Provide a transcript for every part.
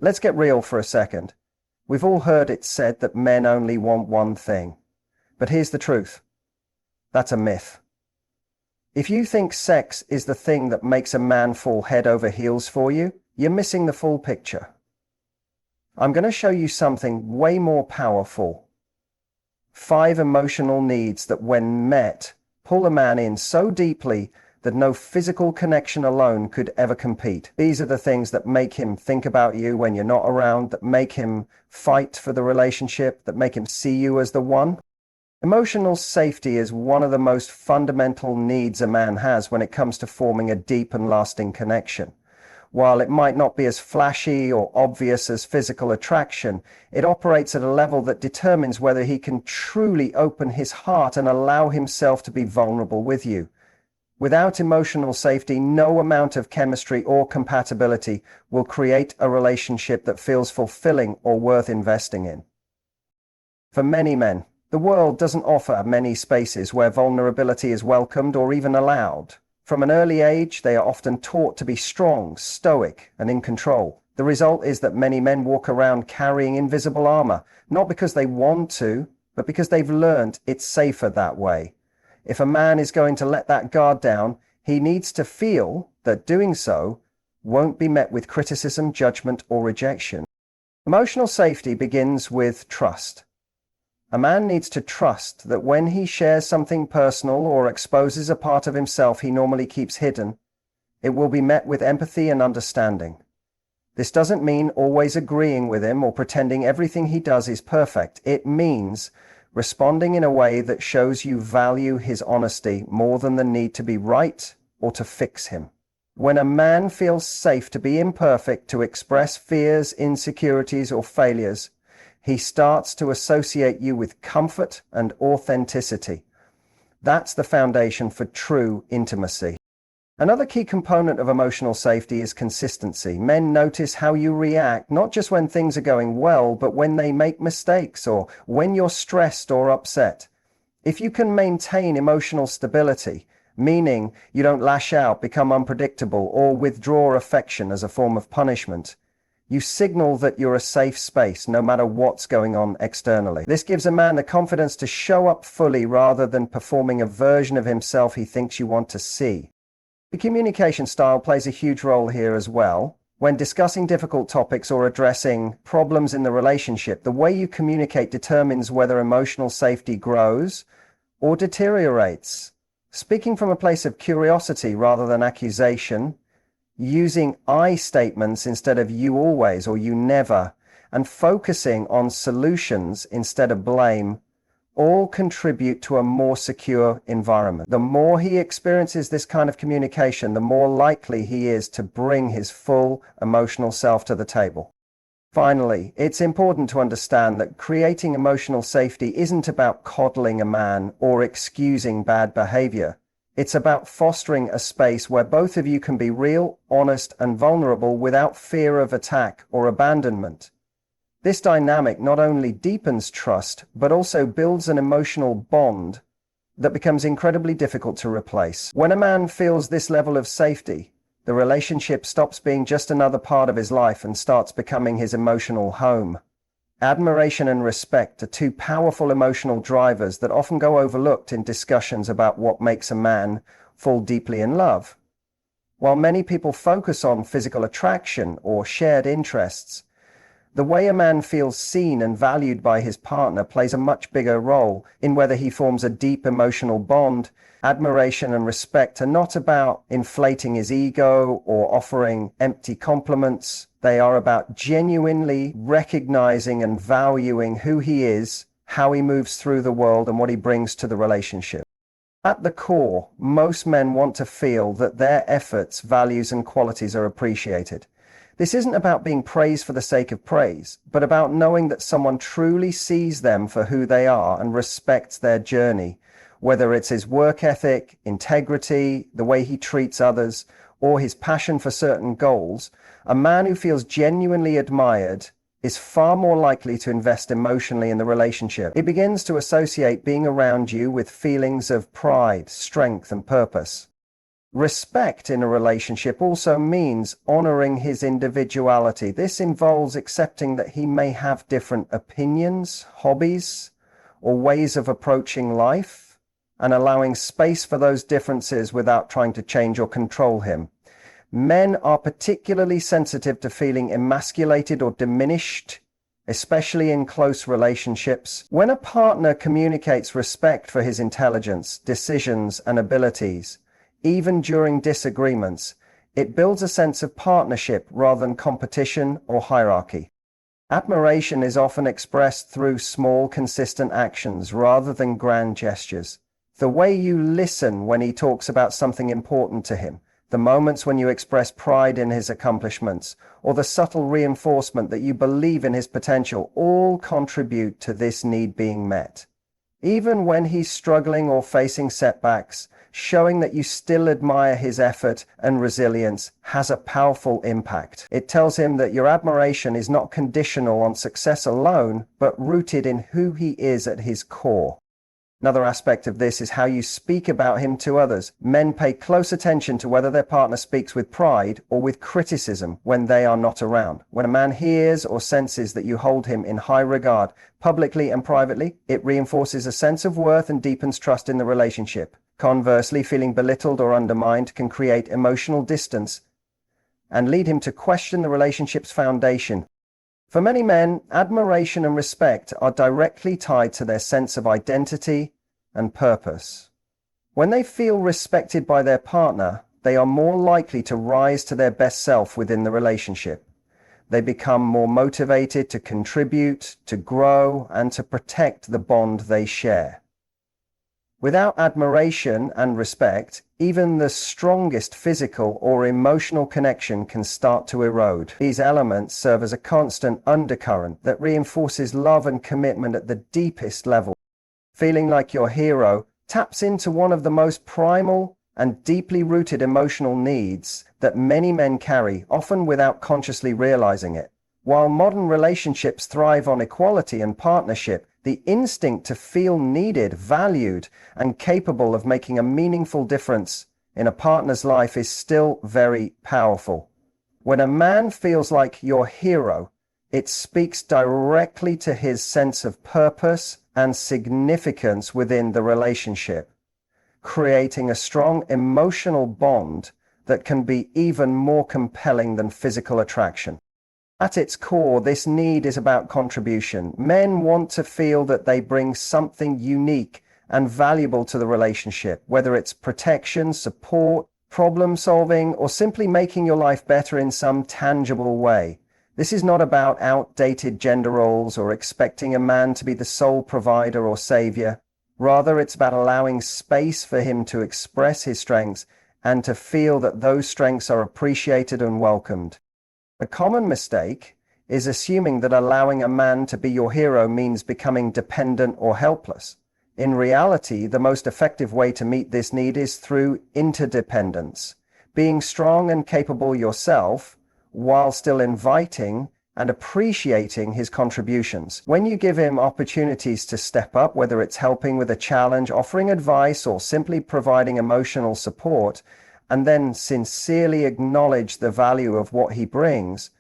Let's get real for a second. We've all heard it said that men only want one thing. But here's the truth. That's a myth. If you think sex is the thing that makes a man fall head over heels for you, you're missing the full picture. I'm going to show you something way more powerful. 5 emotional needs that, when met, pull a man in so deeply that no physical connection alone could ever compete. These are the things that make him think about you when you're not around, that make him fight for the relationship, that make him see you as the one. Emotional safety is one of the most fundamental needs a man has when it comes to forming a deep and lasting connection. While it might not be as flashy or obvious as physical attraction, it operates at a level that determines whether he can truly open his heart and allow himself to be vulnerable with you. Without emotional safety, no amount of chemistry or compatibility will create a relationship that feels fulfilling or worth investing in. For many men, the world doesn't offer many spaces where vulnerability is welcomed or even allowed. From an early age, they are often taught to be strong, stoic, and in control. The result is that many men walk around carrying invisible armor, not because they want to, but because they've learned it's safer that way. If a man is going to let that guard down, he needs to feel that doing so won't be met with criticism, judgment, or rejection. Emotional safety begins with trust. A man needs to trust that when he shares something personal or exposes a part of himself he normally keeps hidden, it will be met with empathy and understanding. This doesn't mean always agreeing with him or pretending everything he does is perfect. It means responding in a way that shows you value his honesty more than the need to be right or to fix him. When a man feels safe to be imperfect, to express fears, insecurities, or failures, he starts to associate you with comfort and authenticity. That's the foundation for true intimacy. Another key component of emotional safety is consistency. Men notice how you react, not just when things are going well, but when they make mistakes or when you're stressed or upset. If you can maintain emotional stability, meaning you don't lash out, become unpredictable, or withdraw affection as a form of punishment, you signal that you're a safe space no matter what's going on externally. This gives a man the confidence to show up fully rather than performing a version of himself he thinks you want to see. The communication style plays a huge role here as well. When discussing difficult topics or addressing problems in the relationship, the way you communicate determines whether emotional safety grows or deteriorates. Speaking from a place of curiosity rather than accusation, using I statements instead of you always or you never, and focusing on solutions instead of blame, all contribute to a more secure environment. The more he experiences this kind of communication, the more likely he is to bring his full emotional self to the table. Finally, it's important to understand that creating emotional safety isn't about coddling a man or excusing bad behavior. It's about fostering a space where both of you can be real, honest, and vulnerable without fear of attack or abandonment. This dynamic not only deepens trust, but also builds an emotional bond that becomes incredibly difficult to replace. When a man feels this level of safety, the relationship stops being just another part of his life and starts becoming his emotional home. Admiration and respect are 2 powerful emotional drivers that often go overlooked in discussions about what makes a man fall deeply in love. While many people focus on physical attraction or shared interests, the way a man feels seen and valued by his partner plays a much bigger role in whether he forms a deep emotional bond. Admiration and respect are not about inflating his ego or offering empty compliments. They are about genuinely recognizing and valuing who he is, how he moves through the world, and what he brings to the relationship. At the core, most men want to feel that their efforts, values, and qualities are appreciated. This isn't about being praised for the sake of praise, but about knowing that someone truly sees them for who they are and respects their journey, whether it's his work ethic, integrity, the way he treats others, or his passion for certain goals. A man who feels genuinely admired is far more likely to invest emotionally in the relationship. It begins to associate being around you with feelings of pride, strength, and purpose. Respect in a relationship also means honoring his individuality. This involves accepting that he may have different opinions, hobbies, or ways of approaching life, and allowing space for those differences without trying to change or control him. Men are particularly sensitive to feeling emasculated or diminished, especially in close relationships. When a partner communicates respect for his intelligence, decisions, and abilities, even during disagreements, it builds a sense of partnership rather than competition or hierarchy. Admiration is often expressed through small, consistent actions rather than grand gestures. The way you listen when he talks about something important to him, the moments when you express pride in his accomplishments, or the subtle reinforcement that you believe in his potential, all contribute to this need being met. Even when he's struggling or facing setbacks, showing that you still admire his effort and resilience has a powerful impact. It tells him that your admiration is not conditional on success alone, but rooted in who he is at his core. Another aspect of this is how you speak about him to others. Men pay close attention to whether their partner speaks with pride or with criticism when they are not around. When a man hears or senses that you hold him in high regard, publicly and privately, it reinforces a sense of worth and deepens trust in the relationship. Conversely, feeling belittled or undermined can create emotional distance and lead him to question the relationship's foundation. For many men, admiration and respect are directly tied to their sense of identity and purpose. When they feel respected by their partner, they are more likely to rise to their best self within the relationship. They become more motivated to contribute, to grow, and to protect the bond they share. Without admiration and respect, even the strongest physical or emotional connection can start to erode. These elements serve as a constant undercurrent that reinforces love and commitment at the deepest level. Feeling like your hero taps into one of the most primal and deeply rooted emotional needs that many men carry, often without consciously realizing it. While modern relationships thrive on equality and partnership, the instinct to feel needed, valued, and capable of making a meaningful difference in a partner's life is still very powerful. When a man feels like your hero, it speaks directly to his sense of purpose and significance within the relationship, creating a strong emotional bond that can be even more compelling than physical attraction. At its core, this need is about contribution. Men want to feel that they bring something unique and valuable to the relationship, whether it's protection, support, problem solving, or simply making your life better in some tangible way. This is not about outdated gender roles or expecting a man to be the sole provider or savior. Rather, it's about allowing space for him to express his strengths and to feel that those strengths are appreciated and welcomed. A common mistake is assuming that allowing a man to be your hero means becoming dependent or helpless. In reality, the most effective way to meet this need is through interdependence, being strong and capable yourself while still inviting and appreciating his contributions. When you give him opportunities to step up, whether it's helping with a challenge, offering advice, or simply providing emotional support, and then sincerely acknowledge the value of what he brings,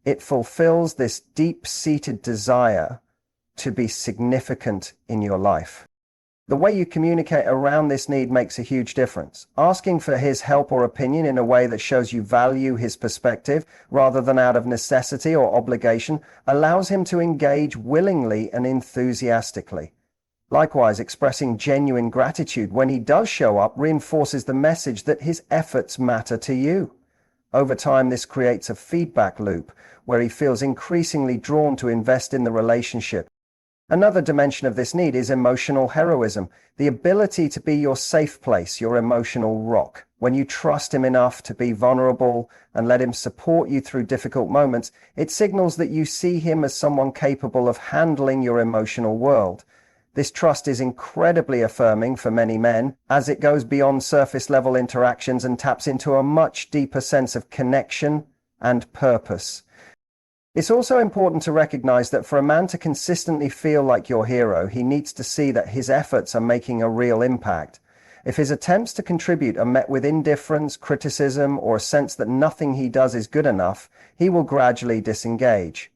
it fulfills this deep-seated desire to be significant in your life. The way you communicate around this need makes a huge difference. Asking for his help or opinion in a way that shows you value his perspective rather than out of necessity or obligation allows him to engage willingly and enthusiastically. Likewise, expressing genuine gratitude when he does show up reinforces the message that his efforts matter to you. Over time, this creates a feedback loop where he feels increasingly drawn to invest in the relationship. Another dimension of this need is emotional heroism, the ability to be your safe place, your emotional rock. When you trust him enough to be vulnerable and let him support you through difficult moments, it signals that you see him as someone capable of handling your emotional world. This trust is incredibly affirming for many men, as it goes beyond surface-level interactions and taps into a much deeper sense of connection and purpose. It's also important to recognize that for a man to consistently feel like your hero, he needs to see that his efforts are making a real impact. If his attempts to contribute are met with indifference, criticism, or a sense that nothing he does is good enough, he will gradually disengage.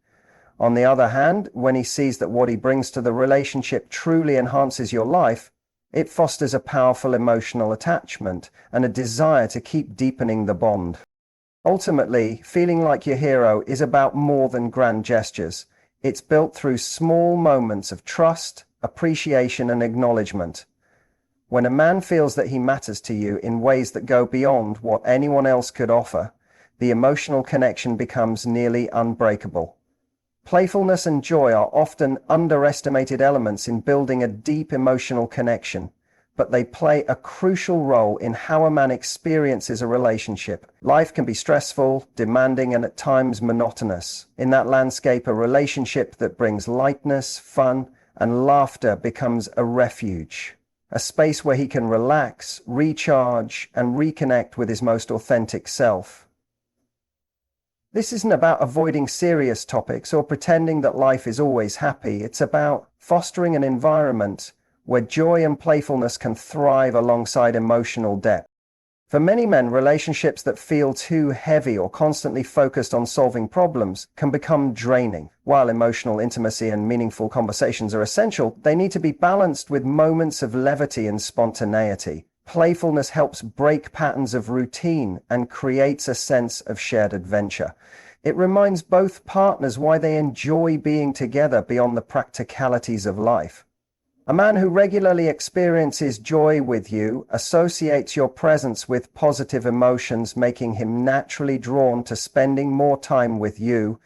On the other hand, when he sees that what he brings to the relationship truly enhances your life, it fosters a powerful emotional attachment and a desire to keep deepening the bond. Ultimately, feeling like your hero is about more than grand gestures. It's built through small moments of trust, appreciation, and acknowledgement. When a man feels that he matters to you in ways that go beyond what anyone else could offer, the emotional connection becomes nearly unbreakable. Playfulness and joy are often underestimated elements in building a deep emotional connection, but they play a crucial role in how a man experiences a relationship. Life can be stressful, demanding, and at times monotonous. In that landscape, a relationship that brings lightness, fun, and laughter becomes a refuge, a space where he can relax, recharge, and reconnect with his most authentic self. This isn't about avoiding serious topics or pretending that life is always happy. It's about fostering an environment where joy and playfulness can thrive alongside emotional depth. For many men, relationships that feel too heavy or constantly focused on solving problems can become draining. While emotional intimacy and meaningful conversations are essential, they need to be balanced with moments of levity and spontaneity. Playfulness helps break patterns of routine and creates a sense of shared adventure. It reminds both partners why they enjoy being together beyond the practicalities of life. A man who regularly experiences joy with you associates your presence with positive emotions, making him naturally drawn to spending more time with you.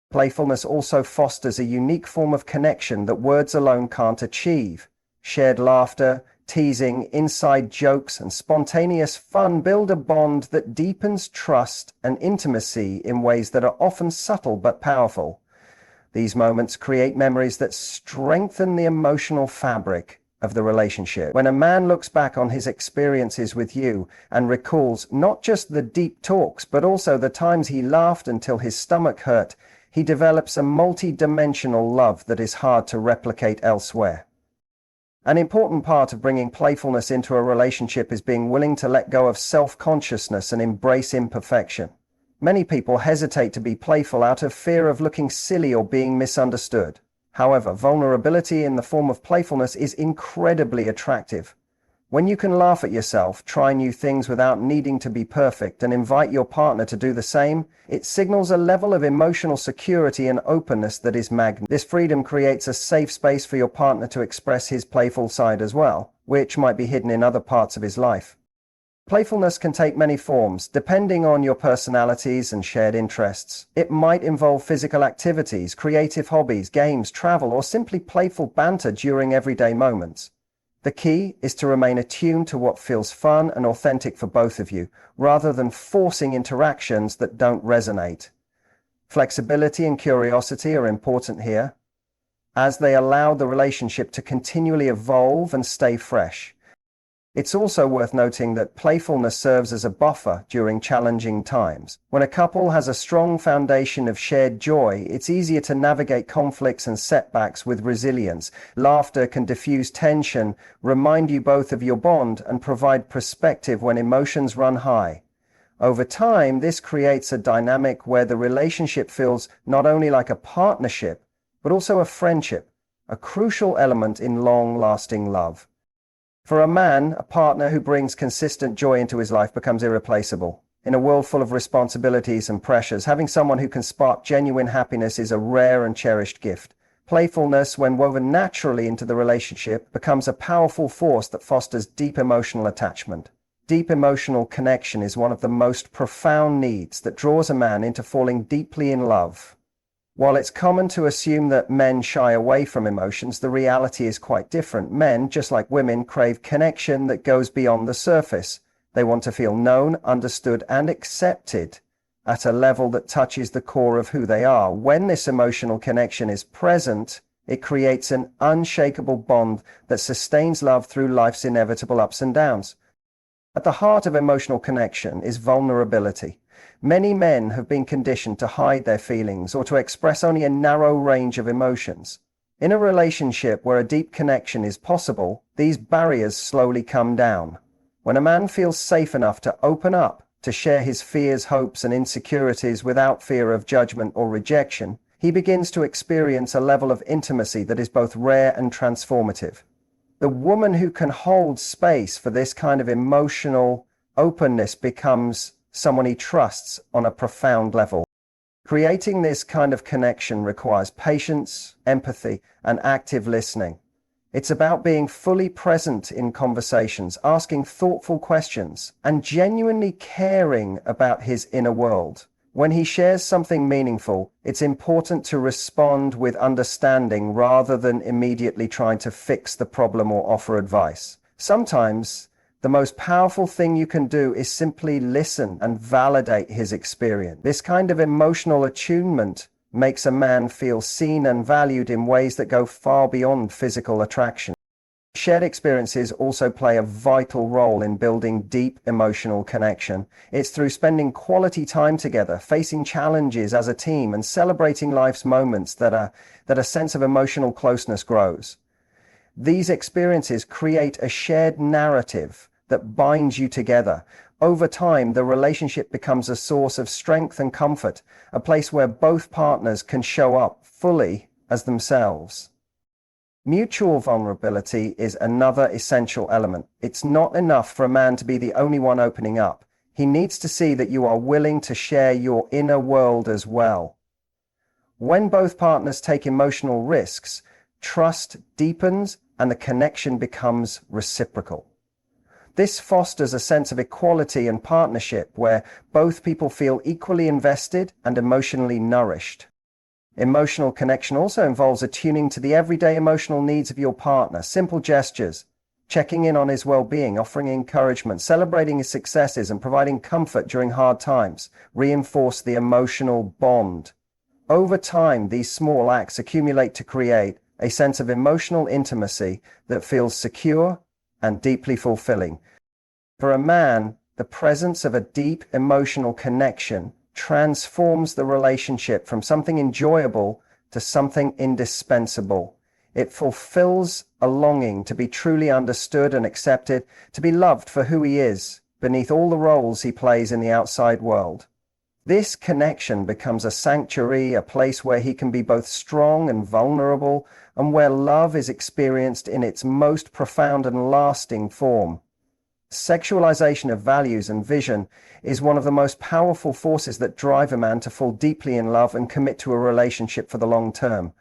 Playfulness also fosters a unique form of connection that words alone can't achieve. Shared laughter, teasing, inside jokes, and spontaneous fun build a bond that deepens trust and intimacy in ways that are often subtle but powerful. These moments create memories that strengthen the emotional fabric of the relationship. When a man looks back on his experiences with you and recalls not just the deep talks, but also the times he laughed until his stomach hurt, he develops a multi-dimensional love that is hard to replicate elsewhere. An important part of bringing playfulness into a relationship is being willing to let go of self-consciousness and embrace imperfection. Many people hesitate to be playful out of fear of looking silly or being misunderstood. However, vulnerability in the form of playfulness is incredibly attractive. When you can laugh at yourself, try new things without needing to be perfect, and invite your partner to do the same, it signals a level of emotional security and openness that is magnetic. This freedom creates a safe space for your partner to express his playful side as well, which might be hidden in other parts of his life. Playfulness can take many forms, depending on your personalities and shared interests. It might involve physical activities, creative hobbies, games, travel, or simply playful banter during everyday moments. The key is to remain attuned to what feels fun and authentic for both of you, rather than forcing interactions that don't resonate. Flexibility and curiosity are important here, as they allow the relationship to continually evolve and stay fresh. It's also worth noting that playfulness serves as a buffer during challenging times. When a couple has a strong foundation of shared joy, it's easier to navigate conflicts and setbacks with resilience. Laughter can diffuse tension, remind you both of your bond, and provide perspective when emotions run high. Over time, this creates a dynamic where the relationship feels not only like a partnership, but also a friendship, a crucial element in long-lasting love. For a man, a partner who brings consistent joy into his life becomes irreplaceable. In a world full of responsibilities and pressures, having someone who can spark genuine happiness is a rare and cherished gift. Playfulness, when woven naturally into the relationship, becomes a powerful force that fosters deep emotional attachment. Deep emotional connection is one of the most profound needs that draws a man into falling deeply in love. While it's common to assume that men shy away from emotions, the reality is quite different. Men, just like women, crave connection that goes beyond the surface. They want to feel known, understood, and accepted at a level that touches the core of who they are. When this emotional connection is present, it creates an unshakable bond that sustains love through life's inevitable ups and downs. At the heart of emotional connection is vulnerability. Many men have been conditioned to hide their feelings or to express only a narrow range of emotions. In a relationship where a deep connection is possible, these barriers slowly come down. When a man feels safe enough to open up, to share his fears, hopes, and insecurities without fear of judgment or rejection, he begins to experience a level of intimacy that is both rare and transformative. The woman who can hold space for this kind of emotional openness becomes someone he trusts on a profound level. Creating this kind of connection requires patience, empathy, and active listening. It's about being fully present in conversations, asking thoughtful questions, and genuinely caring about his inner world. When he shares something meaningful, it's important to respond with understanding rather than immediately trying to fix the problem or offer advice. Sometimes, the most powerful thing you can do is simply listen and validate his experience. This kind of emotional attunement makes a man feel seen and valued in ways that go far beyond physical attraction. Shared experiences also play a vital role in building deep emotional connection. It's through spending quality time together, facing challenges as a team, and celebrating life's moments that a sense of emotional closeness grows. These experiences create a shared narrative that binds you together. Over time, the relationship becomes a source of strength and comfort, a place where both partners can show up fully as themselves. Mutual vulnerability is another essential element. It's not enough for a man to be the only one opening up. He needs to see that you are willing to share your inner world as well. When both partners take emotional risks, trust deepens and the connection becomes reciprocal. This fosters a sense of equality and partnership where both people feel equally invested and emotionally nourished. Emotional connection also involves attuning to the everyday emotional needs of your partner. Simple gestures, checking in on his well-being, offering encouragement, celebrating his successes, and providing comfort during hard times reinforce the emotional bond. Over time, these small acts accumulate to create a sense of emotional intimacy that feels secure and deeply fulfilling. For a man, the presence of a deep emotional connection transforms the relationship from something enjoyable to something indispensable. It fulfills a longing to be truly understood and accepted, to be loved for who he is, beneath all the roles he plays in the outside world. This connection becomes a sanctuary, a place where he can be both strong and vulnerable, and where love is experienced in its most profound and lasting form. Sexualization of values and vision is one of the most powerful forces that drive a man to fall deeply in love and commit to a relationship for the long term.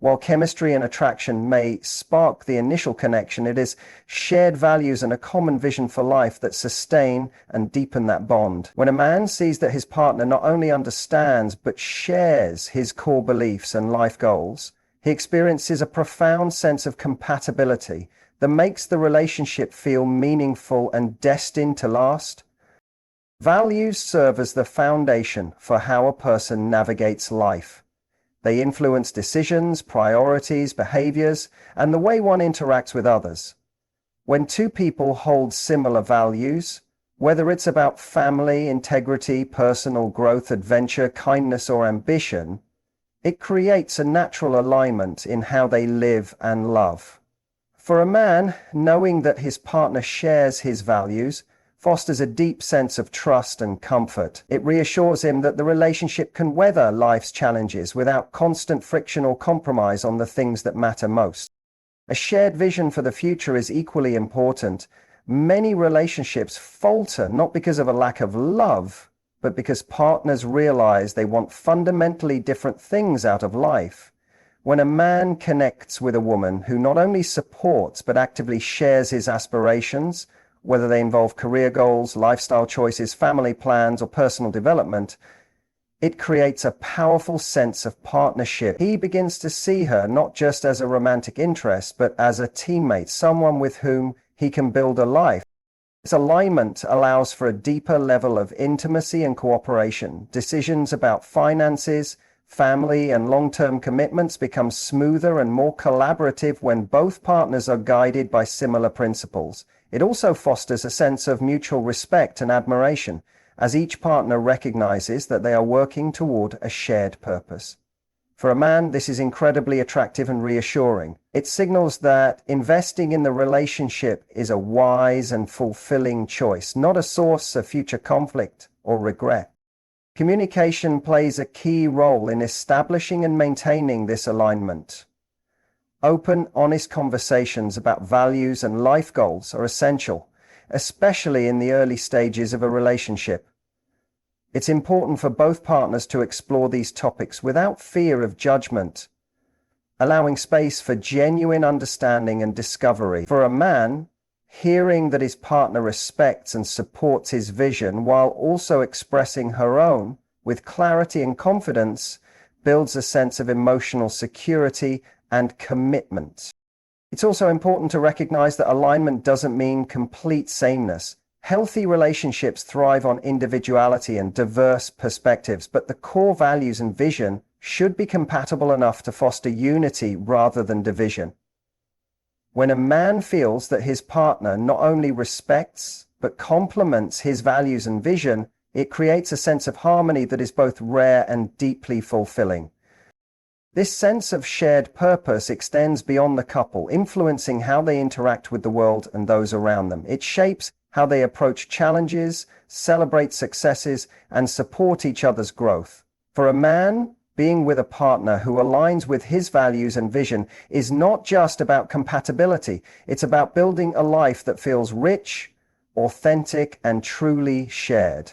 While chemistry and attraction may spark the initial connection, it is shared values and a common vision for life that sustain and deepen that bond. When a man sees that his partner not only understands but shares his core beliefs and life goals, he experiences a profound sense of compatibility that makes the relationship feel meaningful and destined to last. Values serve as the foundation for how a person navigates life. They influence decisions, priorities, behaviors, and the way one interacts with others. When two people hold similar values, whether it's about family, integrity, personal growth, adventure, kindness, or ambition, it creates a natural alignment in how they live and love. For a man, knowing that his partner shares his values fosters a deep sense of trust and comfort. It reassures him that the relationship can weather life's challenges without constant friction or compromise on the things that matter most. A shared vision for the future is equally important. Many relationships falter not because of a lack of love, but because partners realize they want fundamentally different things out of life. When a man connects with a woman who not only supports but actively shares his aspirations, whether they involve career goals, lifestyle choices, family plans, or personal development, it creates a powerful sense of partnership. He begins to see her not just as a romantic interest, but as a teammate, someone with whom he can build a life. This alignment allows for a deeper level of intimacy and cooperation. Decisions about finances, family, and long-term commitments become smoother and more collaborative when both partners are guided by similar principles. It also fosters a sense of mutual respect and admiration, as each partner recognizes that they are working toward a shared purpose. For a man, this is incredibly attractive and reassuring. It signals that investing in the relationship is a wise and fulfilling choice, not a source of future conflict or regret. Communication plays a key role in establishing and maintaining this alignment. Open, honest conversations about values and life goals are essential, especially in the early stages of a relationship. It's important for both partners to explore these topics without fear of judgment, allowing space for genuine understanding and discovery. For a man, hearing that his partner respects and supports his vision while also expressing her own with clarity and confidence builds a sense of emotional security and commitment. It's also important to recognize that alignment doesn't mean complete sameness. Healthy relationships thrive on individuality and diverse perspectives, but the core values and vision should be compatible enough to foster unity rather than division. When a man feels that his partner not only respects but complements his values and vision, it creates a sense of harmony that is both rare and deeply fulfilling. This sense of shared purpose extends beyond the couple, influencing how they interact with the world and those around them. It shapes how they approach challenges, celebrate successes, and support each other's growth. For a man, being with a partner who aligns with his values and vision is not just about compatibility, it's about building a life that feels rich, authentic, and truly shared.